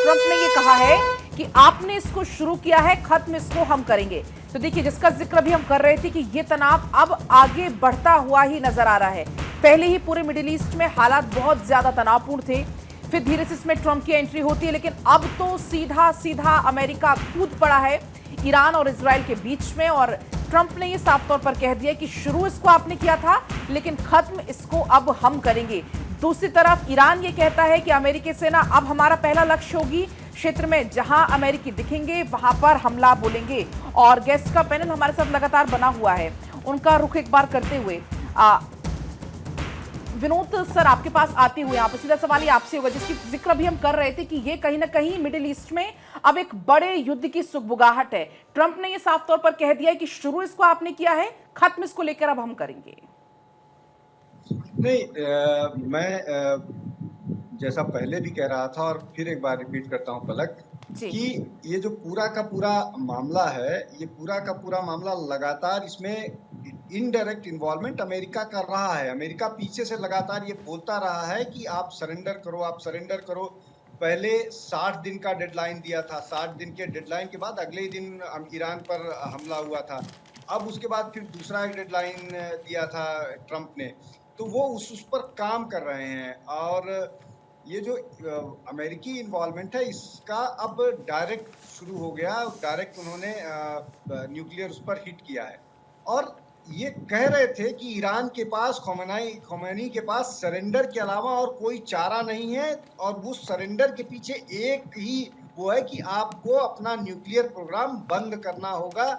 Trump ने ये कहा है कि आपने इसको शुरू किया है, खत्म इसको हम करेंगे। तो देखिए, जिसका जिक्र अभी हम कर रहे थे कि ये तनाव अब आगे बढ़ता हुआ ही नजर आ रहा है। पहले ही पूरे मिडिल ईस्ट में हालात बहुत ज्यादा तनावपूर्ण थे, फिर धीरे से इसमें ट्रंप की एंट्री होती है, लेकिन अब तो सीधा सीधा अमेरिका कूद पड़ा है ईरान और इजराइल के बीच में। और ट्रंप ने यह साफ तौर पर कह दिया कि शुरू इसको आपने किया था, लेकिन खत्म इसको अब हम करेंगे। दूसरी तरफ ईरान ये कहता है कि अमेरिकी सेना अब हमारा पहला लक्ष्य होगी, क्षेत्र में जहां अमेरिकी दिखेंगे वहां पर हमला बोलेंगे। और गेस्ट का पैनल हमारे साथ लगातार बना हुआ है, उनका रुख एक बार करते हुए विनोद सर आपके पास आते हुए यहाँ पर सीधा सवाल ही आपसे होगा, जिसकी जिक्र भी हम कर रहे थे कि ये कहीं ना कहीं मिडिल ईस्ट में अब एक बड़े युद्ध की सुगबुगाहट है। ट्रंप ने ये साफ तौर पर कह दिया है कि शुरू इसको आपने किया है, खत्म इसको लेकर अब हम करेंगे। नहीं, मैं जैसा पहले भी कह रहा था और फिर एक बार रिपीट करता हूं पलक, कि ये जो पूरा का पूरा मामला है, ये पूरा का पूरा मामला लगातार इसमें इनडायरेक्ट इन्वॉल्वमेंट अमेरिका कर रहा है। अमेरिका पीछे से लगातार ये बोलता रहा है कि आप सरेंडर करो, आप सरेंडर करो। पहले 60 दिन का डेडलाइन दिया था, 60 दिन के डेडलाइन के बाद अगले ही दिन ईरान पर हमला हुआ था। अब उसके बाद फिर दूसरा एक डेडलाइन दिया था ट्रंप ने, तो वो उस पर काम कर रहे हैं। और ये जो अमेरिकी इन्वॉल्वमेंट है, इसका अब डायरेक्ट शुरू हो गया। डायरेक्ट उन्होंने न्यूक्लियर उस पर हिट किया है और ये कह रहे थे कि ईरान के पास, खोमेनी के पास सरेंडर के अलावा और कोई चारा नहीं है, और उस सरेंडर के पीछे एक ही वो है कि आपको अपना न्यूक्लियर प्रोग्राम बंद करना होगा।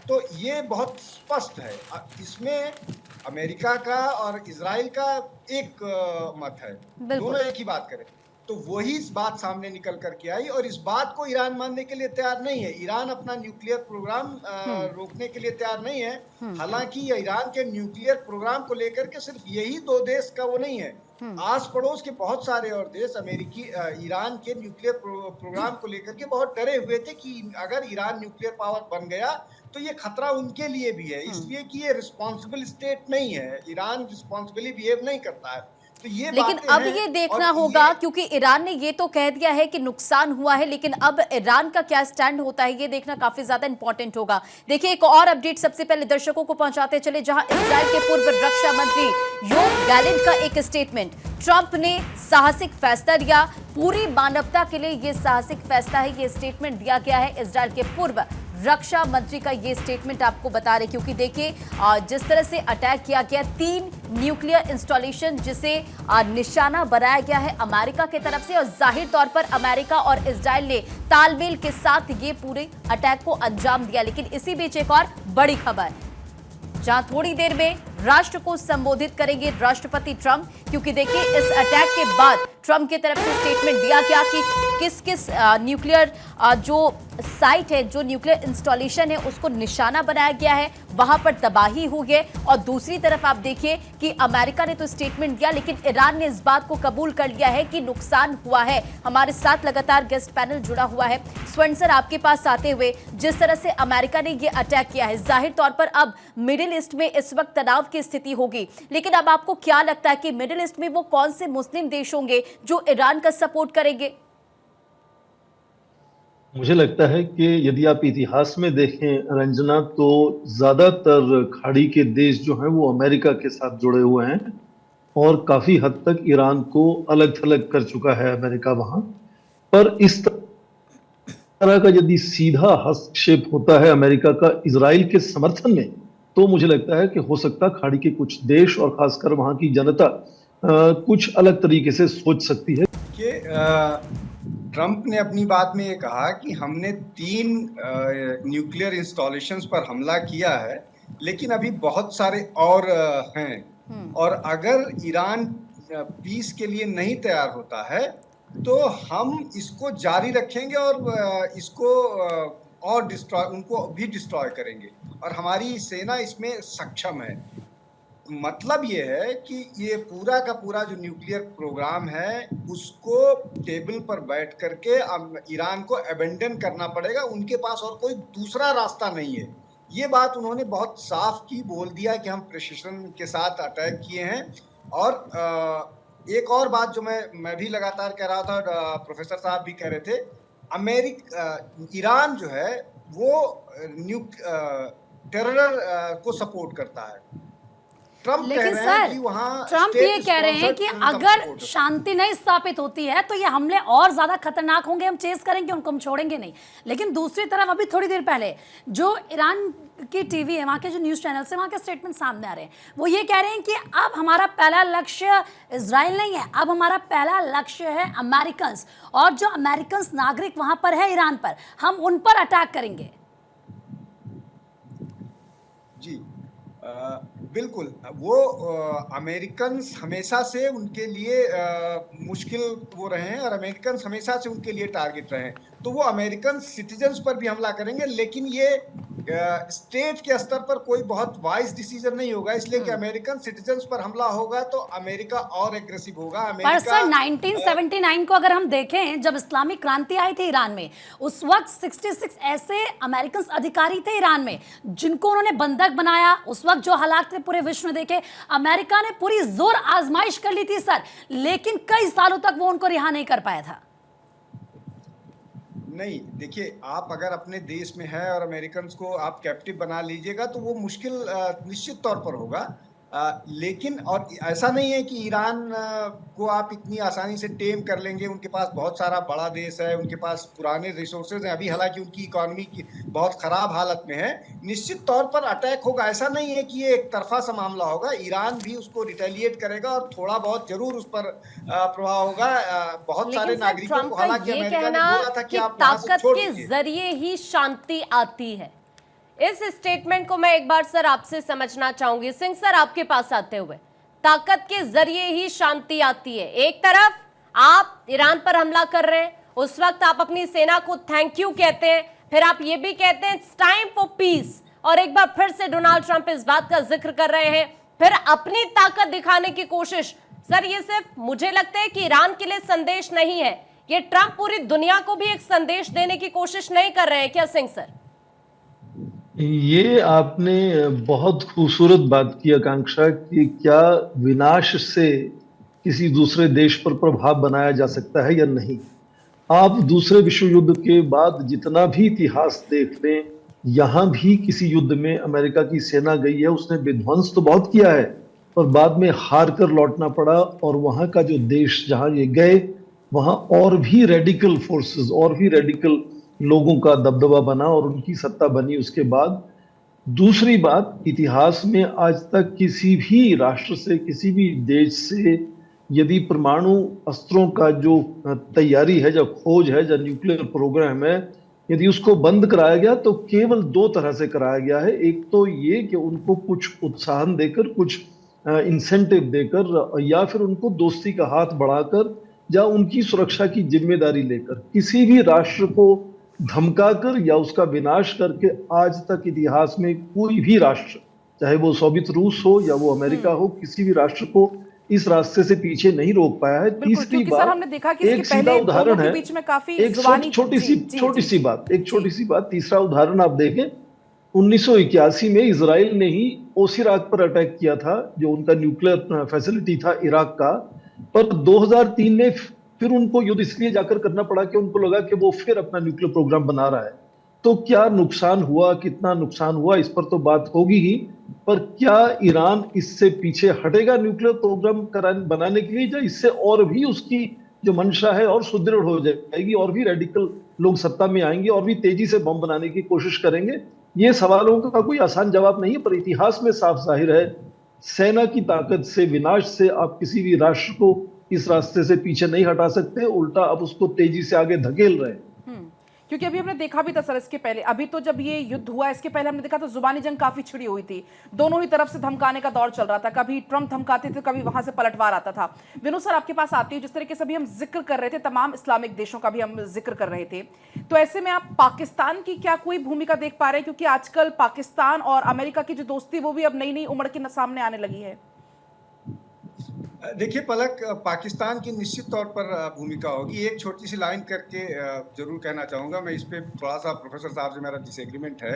तो ये बहुत स्पष्ट है। इसमें अमेरिका का और इजराइल का एक मत है, दोनों एक ही बात करें। तो वही इस बात सामने निकल करके आई और इस बात को ईरान मानने के लिए तैयार नहीं है। ईरान अपना न्यूक्लियर प्रोग्राम रोकने के लिए तैयार नहीं है। हालांकि ईरान के न्यूक्लियर प्रोग्राम को लेकर के सिर्फ यही दो देश का वो नहीं है, आस पड़ोस के बहुत सारे और देश ईरान के न्यूक्लियर प्रोग्राम को लेकर के बहुत डरे हुए थे कि अगर ईरान न्यूक्लियर पावर बन गया तो ये खतरा उनके लिए भी है, इसलिए कि ये रिस्पॉन्सिबल स्टेट नहीं है, ईरान रिस्पॉन्सिबली बिहेव नहीं करता है। तो ये लेकिन अब ये देखना होगा, क्योंकि ईरान ने ये तो कह दिया है कि नुकसान हुआ है, लेकिन अब ईरान का क्या स्टैंड होता है ये देखना काफी ज्यादा इंपॉर्टेंट होगा। देखिए, एक और अपडेट सबसे पहले दर्शकों को पहुंचाते चले, जहां इजराइल के पूर्व रक्षा मंत्री योव गैलेंट का एक स्टेटमेंट। ट्रंप ने साहसिक फैसला लिया, पूरी मानवता के लिए ये साहसिक फैसला है, ये स्टेटमेंट दिया गया है इजराइल के पूर्व रक्षा मंत्री का। ये स्टेटमेंट आपको बता रहे, क्योंकि देखिए जिस तरह से अटैक किया गया, 3 न्यूक्लियर इंस्टॉलेशन जिसे निशाना बनाया गया है अमेरिका की तरफ से, और जाहिर तौर पर अमेरिका और इजराइल ने तालमेल के साथ ये पूरे अटैक को अंजाम दिया। लेकिन इसी बीच एक और बड़ी खबर, जहां थोड़ी देर में राष्ट्र को संबोधित करेंगे राष्ट्रपति ट्रंप, क्योंकि देखिए इस अटैक के बाद ट्रंप की तरफ से स्टेटमेंट दिया गया कि किस किस न्यूक्लियर जो साइट है, जो न्यूक्लियर इंस्टॉलेशन है, उसको निशाना बनाया गया है, वहां पर तबाही हुई है। और दूसरी तरफ आप देखिए कि अमेरिका ने तो स्टेटमेंट दिया, लेकिन ईरान ने इस बात को कबूल कर लिया है कि नुकसान हुआ है। हमारे साथ लगातार गेस्ट पैनल जुड़ा हुआ है। स्वर्ण सर, आपके पास आते हुए, जिस तरह से अमेरिका ने यह अटैक किया है, जाहिर तौर पर अब मिडिल ईस्ट में इस वक्त तनाव की स्थिति होगी, लेकिन अब आपको क्या लगता है कि मिडिल ईस्ट में वो कौन से मुस्लिम देश होंगे जो ईरान का सपोर्ट करेंगे? मुझे लगता है कि यदि आप इतिहास में देखें रंजना, तो ज्यादातर खाड़ी के देश जो हैं वो अमेरिका के साथ जुड़े हुए हैं और काफी हद तक ईरान को अलग थलग कर चुका है अमेरिका वहां पर। इस तरह का यदि सीधा हस्तक्षेप होता है अमेरिका का इजराइल के समर्थन में, तो मुझे लगता है कि हो सकता है खाड़ी के कुछ देश और खासकर वहां की जनता कुछ अलग तरीके से सोच सकती है। कि ट्रंप ने अपनी बात में ये कहा कि हमने 3 न्यूक्लियर इंस्टॉलेशंस पर हमला किया है, लेकिन अभी बहुत सारे और हैं, और अगर ईरान पीस के लिए नहीं तैयार होता है तो हम इसको जारी रखेंगे और इसको और उनको भी डिस्ट्रॉय करेंगे, और हमारी सेना इसमें सक्षम है। मतलब ये है कि ये पूरा का पूरा जो न्यूक्लियर प्रोग्राम है उसको टेबल पर बैठ करके ईरान को अबेंडन करना पड़ेगा, उनके पास और कोई दूसरा रास्ता नहीं है। ये बात उन्होंने बहुत साफ की, बोल दिया कि हम प्रिसिशन के साथ अटैक किए हैं और एक और बात जो मैं भी लगातार कह रहा था और प्रोफेसर साहब भी कह रहे थे, ईरान जो है वो टेरर को सपोर्ट करता है। ट्रम्प कह लेकिन रहे हैं सर कि वहाँ ट्रम्प ये कह रहे हैं कि अगर शांति नहीं स्थापित होती है तो ये हमले और ज्यादा खतरनाक होंगे, हम चेस करेंगे उनको, हम छोड़ेंगे नहीं। लेकिन दूसरी तरफ अभी थोड़ी देर पहले जो ईरान की टीवी है, वहाँ के जो न्यूज चैनल से वहाँ के स्टेटमेंट सामने आ रहे हैं, वो ये कह रहे हैं कि अब हमारा पहला लक्ष्य इजराइल नहीं है, अब हमारा पहला लक्ष्य है अमेरिकन, और जो अमेरिकन नागरिक वहां पर है ईरान पर, हम उन पर अटैक करेंगे। जी बिल्कुल, वो अमेरिकन हमेशा से उनके लिए मुश्किल वो रहे हैं और अमेरिकन हमेशा से उनके लिए टारगेट रहे हैं। तो वो अमेरिकन सिटीजन्स पर भी हमला करेंगे, लेकिन ये स्टेट के स्तर पर कोई बहुत वाइज डिसीजन नहीं होगा, इसलिए कि अमेरिकन सिटीजन्स पर हमला होगा तो अमेरिका और एग्रेसिव होगा। पर सर 1979 को अगर हम देखें, जब इस्लामिक क्रांति आई थी ईरान में, उस वक्त 66 ऐसे अमेरिकन अधिकारी थे ईरान में जिनको उन्होंने बंधक बनाया। उस वक्त जो हालात थे पूरे विश्व में देखे, अमेरिका ने पूरी जोर आजमाइश कर ली थी सर, लेकिन कई सालों तक वो उनको रिहा नहीं कर पाया था। नहीं, देखिए, आप अगर अपने देश में है और अमेरिकन को आप कैप्टिव बना लीजिएगा तो वो मुश्किल निश्चित तौर पर होगा। लेकिन और ऐसा नहीं है कि ईरान को आप इतनी आसानी से टेम कर लेंगे। उनके पास बहुत सारा बड़ा देश है, उनके पास पुराने रिसोर्सेज हैं, अभी हालांकि उनकी इकोनॉमी की बहुत खराब हालत में है। निश्चित तौर पर अटैक होगा, ऐसा नहीं है कि ये एक तरफा सा मामला होगा। ईरान भी उसको रिटेलिएट करेगा और थोड़ा बहुत जरूर उस पर प्रभाव होगा। बहुत सारे नागरिकों को, हालांकि अमेरिका ने बोला था कि आप ताकत के जरिए ही शांति आती है, इस स्टेटमेंट को मैं एक बार सर आपसे समझना चाहूंगी। सिंह सर, आपके पास आते हुए, ताकत के जरिए ही शांति आती है। एक तरफ आप ईरान पर हमला कर रहे हैं, उस वक्त आप अपनी सेना को थैंक यू कहते हैं, फिर आप ये भी कहते हैं इट्स टाइम फॉर पीस, और एक बार फिर से डोनाल्ड ट्रंप इस बात का जिक्र कर रहे हैं, फिर अपनी ताकत दिखाने की कोशिश। सर, ये सिर्फ मुझे लगता है कि ईरान के लिए संदेश नहीं है, ये ट्रंप पूरी दुनिया को भी एक संदेश देने की कोशिश नहीं कर रहे हैं क्या सिंह सर? ये आपने बहुत खूबसूरत बात की आकांक्षा कि क्या विनाश से किसी दूसरे देश पर प्रभाव बनाया जा सकता है या नहीं। आप दूसरे विश्व युद्ध के बाद जितना भी इतिहास देख लें, यहाँ भी किसी युद्ध में अमेरिका की सेना गई है, उसने विध्वंस तो बहुत किया है पर बाद में हार कर लौटना पड़ा, और वहाँ का जो देश जहाँ ये गए वहाँ और भी रेडिकल फोर्सेस, और भी रेडिकल लोगों का दबदबा बना और उनकी सत्ता बनी उसके बाद। दूसरी बात, इतिहास में आज तक किसी भी राष्ट्र से, किसी भी देश से यदि परमाणु अस्त्रों का जो तैयारी है, जो खोज है, जो न्यूक्लियर प्रोग्राम है, यदि उसको बंद कराया गया तो केवल दो तरह से कराया गया है। एक तो ये कि उनको कुछ उत्साहन देकर, कुछ इंसेंटिव देकर, या फिर उनको दोस्ती का हाथ बढ़ाकर, या उनकी सुरक्षा की जिम्मेदारी लेकर। किसी भी राष्ट्र को धमकाकर या उसका विनाश करके आज तक इतिहास में कोई भी राष्ट्र, चाहे वो सोवियत रूस हो या वो अमेरिका हो, किसी भी राष्ट्र को इस रास्ते से पीछे नहीं रोक पाया है। तीसरी बात, हमने देखा कि एक सीधा उदाहरण है, बीच में काफी एक छोटी सी बात, तीसरा उदाहरण आप देखें, 1981 में इजराइल ने ही ओसिराक पर अटैक किया था, जो उनका न्यूक्लियर फैसिलिटी था इराक का, पर 2003 में फिर उनको युद्ध इसलिए जाकर करना पड़ा कि उनको लगा कि वो फिर अपना न्यूक्लियर प्रोग्राम बना रहा है। तो क्या नुकसान हुआ, कितना नुकसान हुआ, इस पर तो बात होगी ही, पर क्या ईरान इससे पीछे हटेगा न्यूक्लियर प्रोग्राम बनाने के लिए, या इससे और भी उसकी जो मंशा है और सुदृढ़ हो जाएगी, और भी रेडिकल लोग सत्ता में आएंगे और भी तेजी से बम बनाने की कोशिश करेंगे? ये सवालों का कोई आसान जवाब नहीं है, पर इतिहास में साफ जाहिर है, सेना की ताकत से, विनाश से आप किसी भी राष्ट्र को इस रास्ते से पीछे नहीं हटा सकते, उल्टा अब उसको तेजी से आगे धकेल रहे हैं। क्योंकि अभी हमने देखा भी था सर, इसके पहले, अभी तो जब ये युद्ध हुआ इसके पहले हमने देखा तो जुबानी जंग काफी छिड़ी हुई थी, दोनों ही तरफ से धमकाने का दौर चल रहा था, कभी ट्रंप धमकाते थे, कभी वहां से पलटवार आता था। विनोद सर, आपके पास आती है, जिस तरीके से अभी हम जिक्र कर रहे थे, तमाम इस्लामिक देशों का भी हम जिक्र कर रहे थे, तो ऐसे में आप पाकिस्तान की क्या कोई भूमिका देख पा रहे हैं? क्योंकि आजकल पाकिस्तान और अमेरिका की जो दोस्ती वो भी अब नई नई उमड़ के सामने आने लगी है। देखिए पलक, पाकिस्तान की निश्चित तौर पर भूमिका होगी। एक छोटी सी लाइन करके जरूर कहना चाहूँगा मैं, इस पे थोड़ा सा प्रोफेसर साहब से मेरा डिसएग्रीमेंट है।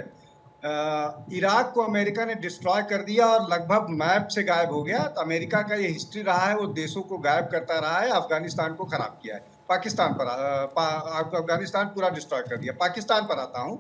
इराक को अमेरिका ने डिस्ट्रॉय कर दिया और लगभग मैप से गायब हो गया। तो अमेरिका का ये हिस्ट्री रहा है, वो देशों को गायब करता रहा है, अफगानिस्तान को खराब किया है। पाकिस्तान पर अफगानिस्तान पूरा डिस्ट्रॉय कर दिया। पाकिस्तान पर आता हूँ।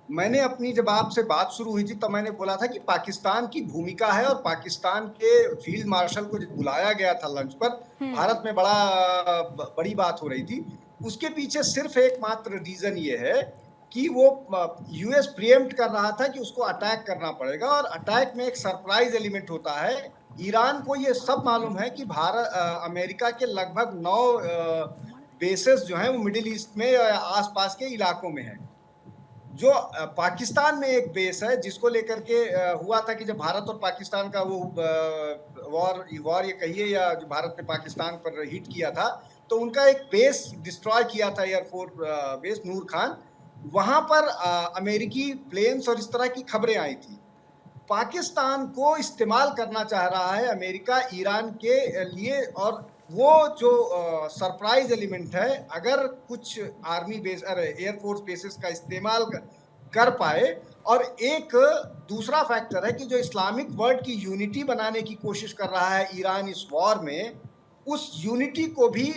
मैंने अपनी जब आपसे बात शुरू हुई थी तो मैंने बोला था कि पाकिस्तान की भूमिका है, और पाकिस्तान के फील्ड मार्शल को जब बुलाया गया था लंच पर, भारत में बड़ी बात हो रही थी। उसके पीछे सिर्फ एकमात्र रीजन ये है कि वो यूएस प्रीएम्प्ट कर रहा था कि उसको अटैक करना पड़ेगा, और अटैक में एक सरप्राइज एलिमेंट होता है। ईरान को ये सब मालूम है कि अमेरिका के लगभग 9 बेसेस जो हैं वो मिडिल ईस्ट में आसपास के इलाकों में हैं। जो पाकिस्तान में एक बेस है जिसको लेकर के हुआ था कि जब भारत और पाकिस्तान का वो वॉर ये कहिए, या जो भारत ने पाकिस्तान पर हिट किया था, तो उनका एक बेस डिस्ट्रॉय किया था, एयरफोर्स बेस नूर खान। वहां पर अमेरिकी प्लेन्स और इस तरह की खबरें आई थी। पाकिस्तान को इस्तेमाल करना चाह रहा है अमेरिका ईरान के लिए, और वो जो सरप्राइज एलिमेंट है, अगर कुछ आर्मी बेस एयरफोर्स बेसिस का इस्तेमाल कर पाए, और एक दूसरा फैक्टर है कि जो इस्लामिक वर्ल्ड की यूनिटी बनाने की कोशिश कर रहा है ईरान इस वॉर में, उस यूनिटी को भी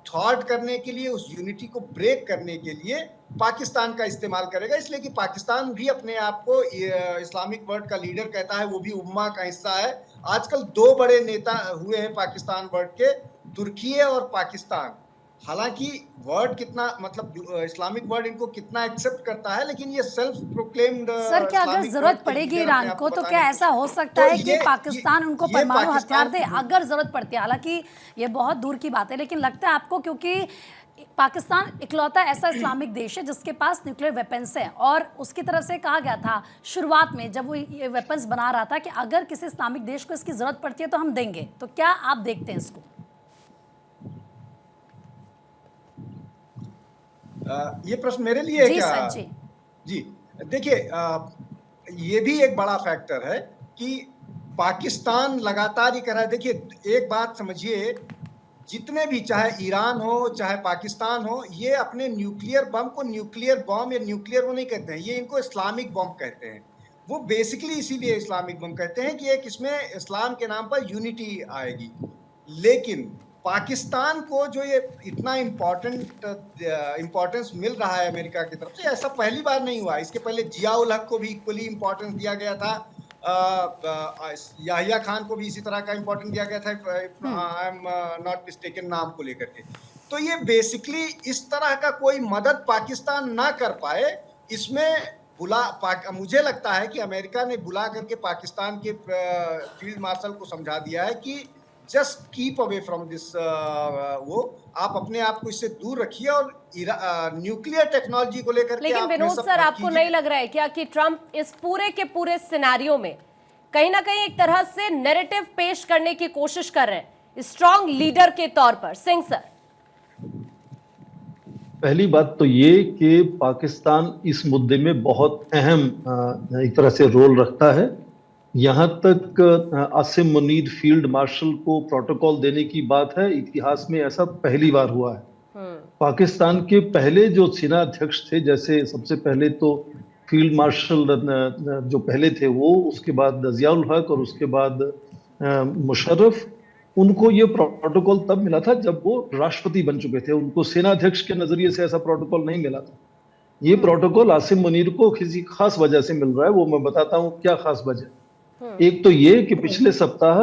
थॉट करने के लिए, उस यूनिटी को ब्रेक करने के लिए पाकिस्तान का इस्तेमाल करेगा। इसलिए कि पाकिस्तान भी अपने आप को इस्लामिक वर्ल्ड का लीडर कहता है, वो भी उम्मा का हिस्सा है। आजकल 2 बड़े नेता हुए हैं पाकिस्तान वर्ल्ड के, तुर्की और पाकिस्तान। हालांकि वर्ल्ड कितना, मतलब इस्लामिक वर्ल्ड इनको कितना एक्सेप्ट करता है, लेकिन ये सेल्फ प्रोक्लेम्ड सर, क्या अगर जरूरत पड़ेगी ईरान को तो क्या ऐसा हो सकता है कि पाकिस्तान उनको परमाणु हथियार दे अगर जरूरत पड़ती है? हालांकि ये बहुत दूर की बात है, लेकिन लगता है आपको, क्योंकि पाकिस्तान इकलौता ऐसा इस्लामिक देश है जिसके पास न्यूक्लियर वेपन्स है, और उसकी तरफ से कहा गया था शुरुआत में जब वो ये वेपन्स बना रहा था कि अगर किसी इस्लामिक देश को इसकी जरूरत पड़ती है तो हम देंगे। तो क्या आप देखते हैं इसको? ये प्रश्न मेरे लिए है जी क्या? सर जी। जी देखिए, ये भी एक बड़ा फैक्टर है कि पाकिस्तान लगातार ये कर रहा है। देखिए एक बात समझिए, जितने भी, चाहे ईरान हो चाहे पाकिस्तान हो, ये अपने न्यूक्लियर बम को न्यूक्लियर बम या न्यूक्लियर वो नहीं कहते हैं, ये इनको इस्लामिक बम कहते हैं। वो बेसिकली इसीलिए इस्लामिक बम कहते हैं कि एक इसमें इस्लाम के नाम पर यूनिटी आएगी। लेकिन पाकिस्तान को जो ये इतना इम्पोर्टेंस मिल रहा है अमेरिका की तरफ से, ऐसा पहली बार नहीं हुआ। इसके पहले जियाउल हक को भी इक्वली इम्पोर्टेंस दिया गया था, याहिया खान को भी इसी तरह का इम्पोर्टेंस दिया गया था, आई एम नॉट मिस्टेकन, नाम को लेकर के। तो ये बेसिकली इस तरह का कोई मदद पाकिस्तान ना कर पाए, इसमें मुझे लगता है कि अमेरिका ने बुला करके पाकिस्तान के फील्ड मार्शल को समझा दिया है कि just keep away from this, वो आप अपने आप को इससे दूर रखिए, और न्यूक्लियर टेक्नोलॉजी को लेकर के। लेकिन विनोद सर, आपको नहीं लग रहा है क्या कि ट्रंप इस पूरे के पूरे सिनेरियो में कहीं ना कहीं एक तरह से नैरेटिव पेश करने की कोशिश कर रहे हैं स्ट्रॉन्ग लीडर के तौर पर? सिंह सर, पहली बात तो ये कि पाकिस्तान इस मुद्दे में बहुत अहम एक तरह से रोल रखता है। यहाँ तक आसिम मुनीर फील्ड मार्शल को प्रोटोकॉल देने की बात है, इतिहास में ऐसा पहली बार हुआ है। पाकिस्तान के पहले जो सेना अध्यक्ष थे, जैसे सबसे पहले तो फील्ड मार्शल जो पहले थे वो, उसके बाद जियाउल हक और उसके बाद मुशर्रफ, उनको ये प्रोटोकॉल तब मिला था जब वो राष्ट्रपति बन चुके थे। उनको सेना अध्यक्ष के नजरिए से ऐसा प्रोटोकॉल नहीं मिला था। ये प्रोटोकॉल आसिम मुनीर को किसी खास वजह से मिल रहा है, वो मैं बताता हूँ क्या खास वजह। एक तो ये कि पिछले सप्ताह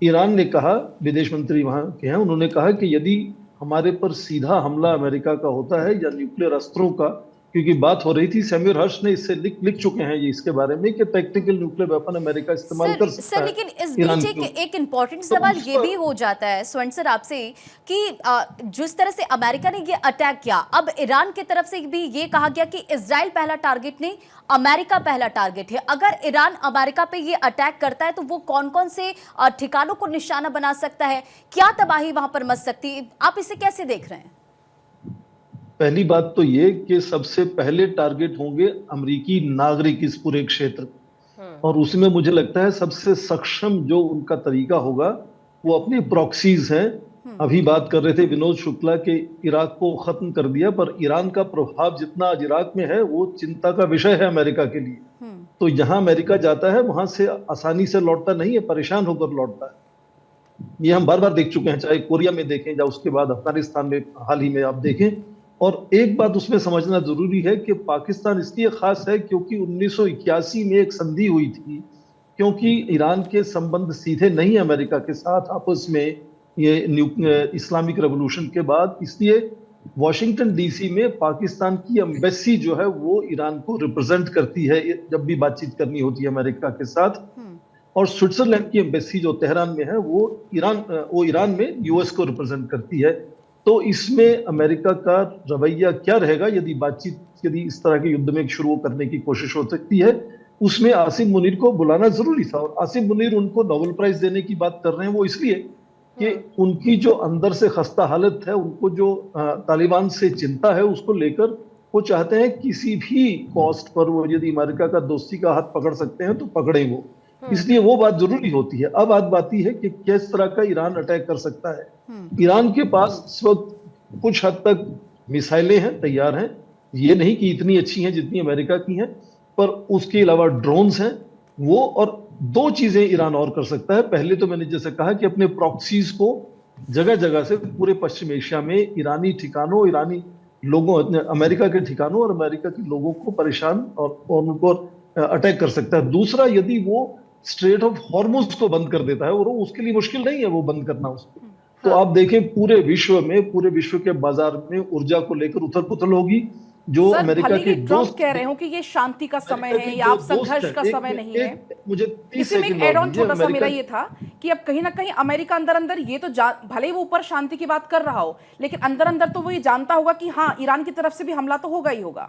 ईरान ने कहा, विदेश मंत्री वहां के हैं, उन्होंने कहा कि यदि हमारे पर सीधा हमला अमेरिका का होता है या न्यूक्लियर अस्त्रों का, क्योंकि बात हो रही थी, समीर हर्ष ने इससे लिख चुके हैं ये इसके बारे में कि टैक्टिकल न्यूक्लियर वेपन अमेरिका इस्तेमाल कर सकता है। लेकिन इस बीच एक इम्पोर्टेंट सवाल ये भी हो जाता है स्वर्ण सर आपसे कि जिस तरह से अमेरिका ने ये अटैक किया, अब ईरान की तरफ से भी ये कहा गया कि इजराइल पहला टारगेट नहीं, अमेरिका पहला टारगेट है। अगर ईरान अमेरिका पे ये अटैक करता है तो वो कौन कौन से ठिकानों को निशाना बना सकता है, क्या तबाही वहां पर मच सकती है, आप इसे कैसे देख रहे हैं? पहली बात तो ये कि सबसे पहले टारगेट होंगे अमेरिकी नागरिक इस पूरे क्षेत्र, और उसमें मुझे लगता है सबसे सक्षम जो उनका तरीका होगा वो अपने प्रॉक्सीज हैं। अभी बात कर रहे थे विनोद शुक्ला के इराक को खत्म कर दिया, पर ईरान का प्रभाव जितना आज इराक में है वो चिंता का विषय है अमेरिका के लिए। तो जहां अमेरिका जाता है वहां से आसानी से लौटता नहीं है, परेशान होकर लौटता है। ये हम बार बार देख चुके हैं, चाहे कोरिया में देखें या उसके बाद अफगानिस्तान में हाल ही में आप देखें। और एक बात उसमें समझना जरूरी है कि पाकिस्तान इसलिए खास है क्योंकि 1981 में एक संधि हुई थी, क्योंकि ईरान के संबंध सीधे नहीं अमेरिका के साथ आपस में, ये इस्लामिक रेवोल्यूशन के बाद, इसलिए वॉशिंगटन डीसी में पाकिस्तान की एम्बेसी जो है वो ईरान को रिप्रेजेंट करती है जब भी बातचीत करनी होती है अमेरिका के साथ। और स्विट्जरलैंड की एम्बेसी जो तेहरान में है वो ईरान में यूएस को रिप्रेजेंट करती है। तो इसमें अमेरिका का रवैया क्या रहेगा यदि इस तरह के युद्ध में शुरू करने की कोशिश हो सकती है, उसमें आसिम मुनीर को बुलाना जरूरी था। और आसिम मुनीर उनको नोबेल प्राइज देने की बात कर रहे हैं वो इसलिए कि उनकी जो अंदर से खस्ता हालत है, उनको जो तालिबान से चिंता है, उसको लेकर वो चाहते हैं किसी भी कॉस्ट पर वो यदि अमेरिका का दोस्ती का हाथ पकड़ सकते हैं तो पकड़े वो, इसलिए वो बात जरूरी होती है। अब बात आती है कि किस तरह का ईरान अटैक कर सकता है। ईरान के पास इस वक्त कुछ हद तक मिसाइलें हैं, तैयार हैं, ये नहीं कि इतनी अच्छी हैं जितनी अमेरिका की हैं, पर उसके अलावा ड्रोन्स हैं वो। और दो चीजें ईरान और कर सकता है। पहले तो मैंने जैसे कहा कि अपने प्रॉक्सीज को जगह जगह से पूरे पश्चिम एशिया में ईरानी ठिकानों, ईरानी लोगों, अमेरिका के ठिकानों और अमेरिका के लोगों को परेशान और उनको अटैक कर सकता है। दूसरा, यदि वो स्ट्रेट ऑफ हॉर्मुज को बंद कर देता है, और उसके लिए मुश्किल नहीं है वो बंद करना उसको, तो आप देखें पूरे विश्व के बाजार में ऊर्जा को लेकर उथल पुथल होगी। जो अमेरिका के दोस्त कह रहे हो कि ये शांति का समय है या आप संघर्ष का समय नहीं है। मुझे इसी में एड ऑन छोटा सा मेरा ये था कि अब कहीं ना कहीं अमेरिका अंदर अंदर ये तो भले ही वो ऊपर शांति की बात कर रहा हो, लेकिन अंदर अंदर तो वो ये जानता होगा कि हाँ, ईरान की तरफ से भी हमला तो होगा ही होगा।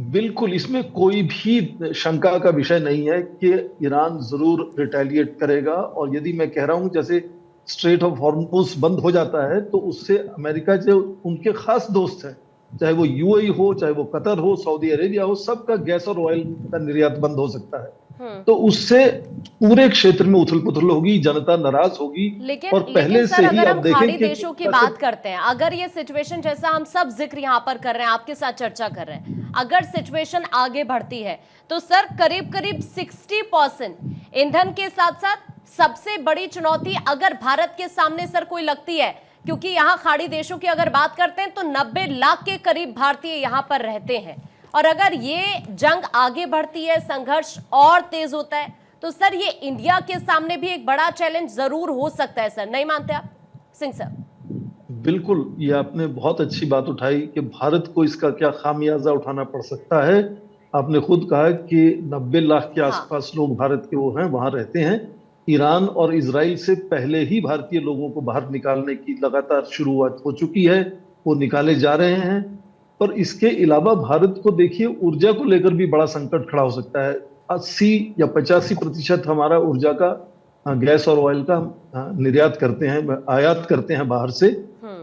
बिल्कुल, इसमें कोई भी शंका का विषय नहीं है कि ईरान जरूर रिटेलिएट करेगा। और यदि मैं कह रहा हूं जैसे स्ट्रेट ऑफ हॉर्मुज बंद हो जाता है तो उससे अमेरिका जो उनके खास दोस्त हैं, चाहे वो यूएई हो, चाहे वो कतर हो, सऊदी अरेबिया हो, सबका गैस और ऑयल का निर्यात बंद हो सकता है। तो उससे पूरे क्षेत्र में उथल पुथल होगी, जनता नाराज होगी। लेकिन और पहले से अगर ही आप हम देखें खाड़ी कि देशों की बात करते हैं, अगर ये सिचुएशन जैसा हम सब जिक्र यहाँ पर कर रहे हैं, आपके साथ चर्चा कर रहे हैं, अगर सिचुएशन आगे बढ़ती है तो सर करीब करीब 60% ईंधन के साथ साथ सबसे बड़ी चुनौती अगर भारत के सामने सर कोई लगती है, क्योंकि यहाँ खाड़ी देशों की अगर बात करते हैं तो 90 लाख के करीब भारतीय यहाँ पर रहते हैं, और अगर ये जंग आगे बढ़ती है, संघर्ष और तेज होता है, तो सर ये इंडिया के सामने भी एक बड़ा चैलेंज जरूर हो सकता है। सर नहीं मानते आप सिंह सर? बिल्कुल, ये आपने बहुत अच्छी बात उठाई कि भारत को इसका क्या खामियाजा उठाना पड़ सकता है। आपने खुद कहा कि 90 लाख के आसपास लोग भारत के वो हैं, वहां रहते हैं। ईरान और इजराइल से पहले ही भारतीय लोगों को बाहर निकालने की लगातार शुरुआत हो चुकी है, वो निकाले जा रहे हैं। पर इसके अलावा भारत को देखिए, ऊर्जा को लेकर भी बड़ा संकट खड़ा हो सकता है। 80 या 85% हमारा ऊर्जा का गैस और ऑयल का निर्यात करते हैं, आयात करते हैं बाहर से,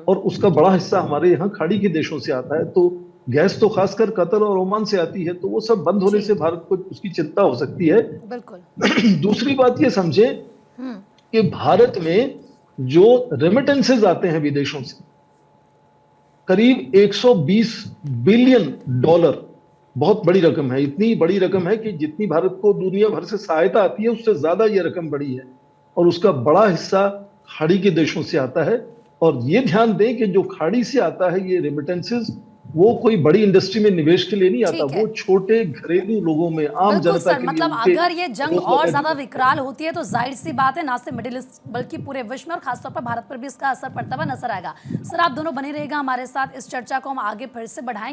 और उसका बड़ा हिस्सा हमारे यहाँ खाड़ी के देशों से आता है। तो गैस तो खासकर कतर और ओमान से आती है, तो वो सब बंद होने से भारत को उसकी चिंता हो सकती है। बिल्कुल। दूसरी बात ये समझे कि भारत में जो रेमिटेंसेज आते हैं विदेशों से, करीब 120 बिलियन डॉलर, बहुत बड़ी रकम है। इतनी बड़ी रकम है कि जितनी भारत को दुनिया भर से सहायता आती है उससे ज्यादा ये रकम बड़ी है, और उसका बड़ा हिस्सा खाड़ी के देशों से आता है। और ये ध्यान दें कि जो खाड़ी से आता है ये रेमिटेंसेज, वो कोई बड़ी इंडस्ट्री में निवेश के लिए नहीं आता, वो छोटे घरेलू लोगों में, आम जनता के लिए। मतलब अगर ये जंग और ज्यादा विकराल होती है तो जाहिर सी बात है ना सिर्फ मिडिल ईस्ट बल्कि पूरे विश्व में और खासतौर पर भारत पर भी इसका असर पड़ता हुआ नजर आएगा। सर आप दोनों बने रहेगा हमारे साथ, इस चर्चा को हम आगे फिर से बढ़ाएंगे।